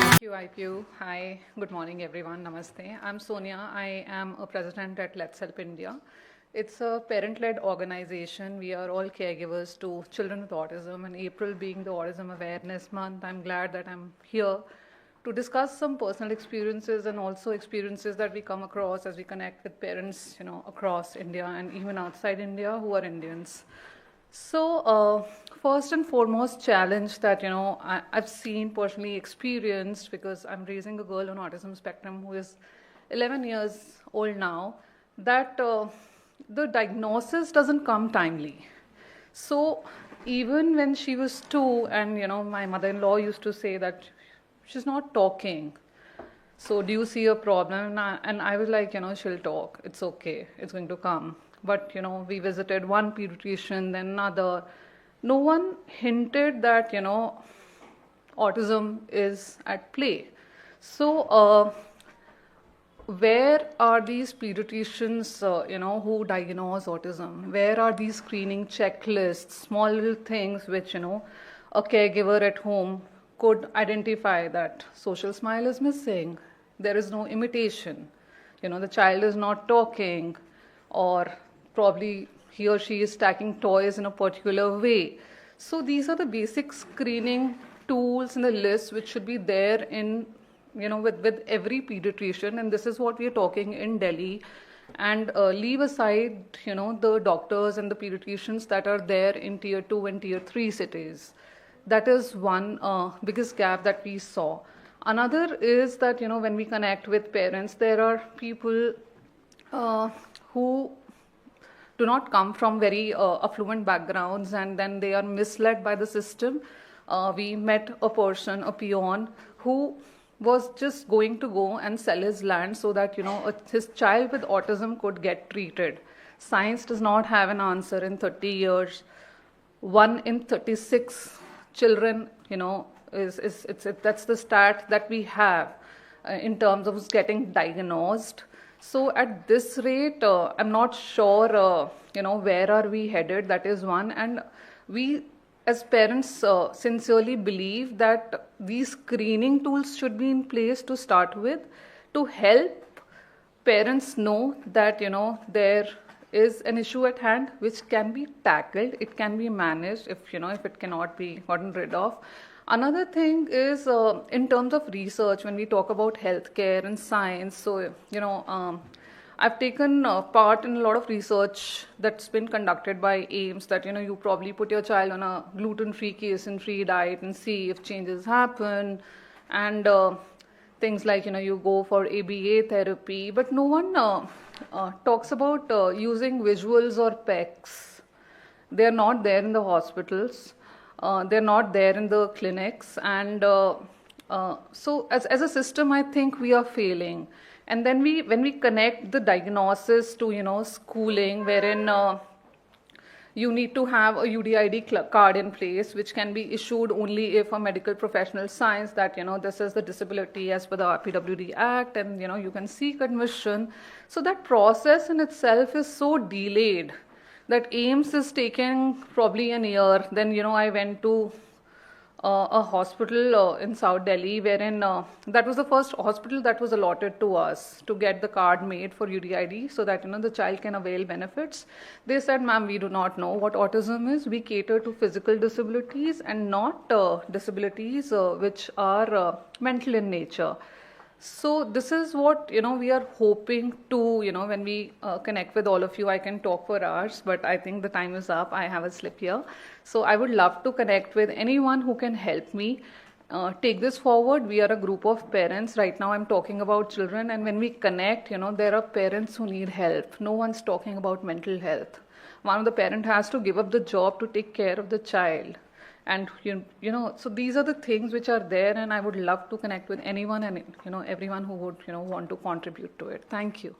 Thank you, IPU. Hi, good morning, everyone. Namaste. I'm Sonia. I am a president at Let's Help India. It's a parent-led organization. We are all caregivers to children with autism, and April being the Autism Awareness Month, I'm glad that I'm here to discuss some personal experiences and also experiences that we come across as we connect with parents, across India and even outside India who are Indians. So, first and foremost challenge that, I've seen, personally experienced, because I'm raising a girl on autism spectrum who is 11 years old now, that the diagnosis doesn't come timely. So, even when she was 2, and, my mother-in-law used to say that she's not talking. So do you see a problem? And I was like, she'll talk. It's okay. It's going to come. But, we visited one pediatrician, then another. No one hinted that, autism is at play. So where are these pediatricians, who diagnose autism? Where are these screening checklists, small little things which, a caregiver at home could identify that social smile is missing, there is no imitation, the child is not talking, or probably he or she is stacking toys in a particular way. So these are the basic screening tools in the list which should be there in, with every pediatrician, and this is what we are talking in Delhi. And leave aside, the doctors and the pediatricians that are there in tier 2 and tier 3 cities. That is one biggest gap that we saw. Another is that, when we connect with parents, there are people who do not come from very affluent backgrounds, and then they are misled by the system. We met a person, a peon, who was just going to go and sell his land so that, his child with autism could get treated. Science does not have an answer in 30 years. 1 in 36 children, that's the stat that we have in terms of getting diagnosed. So at this rate, I'm not sure, where are we headed? That is one. And we as parents sincerely believe that these screening tools should be in place to start with, to help parents know that, there is an issue at hand which can be tackled, it can be managed if it cannot be gotten rid of. Another thing is in terms of research, when we talk about healthcare and science, so I've taken part in a lot of research that's been conducted by AIMS, that you probably put your child on a gluten-free, casein-free diet and see if changes happen, and things like you go for ABA therapy, but no one talks about using visuals or PECs. They're not there in the hospitals. They're not there in the clinics. And so as a system, I think we are failing. And then when we connect the diagnosis to, schooling, wherein you need to have a UDID card in place, which can be issued only if a medical professional signs that, this is the disability as per the RPWD Act, and, you can seek admission. So that process in itself is so delayed that AIMS is taking probably an year. Then, I went to a hospital in South Delhi, wherein that was the first hospital that was allotted to us to get the card made for UDID so that, the child can avail benefits. They said, ma'am, we do not know what autism is. We cater to physical disabilities and not disabilities which are mental in nature. So this is what, we are hoping to, when we connect with all of you. I can talk for hours, but I think the time is up. I have a slip here. So I would love to connect with anyone who can help me take this forward. We are a group of parents. Right now I'm talking about children, and when we connect, there are parents who need help. No one's talking about mental health. One of the parent has to give up the job to take care of the child. And, so these are the things which are there, and I would love to connect with anyone and, everyone who would, want to contribute to it. Thank you.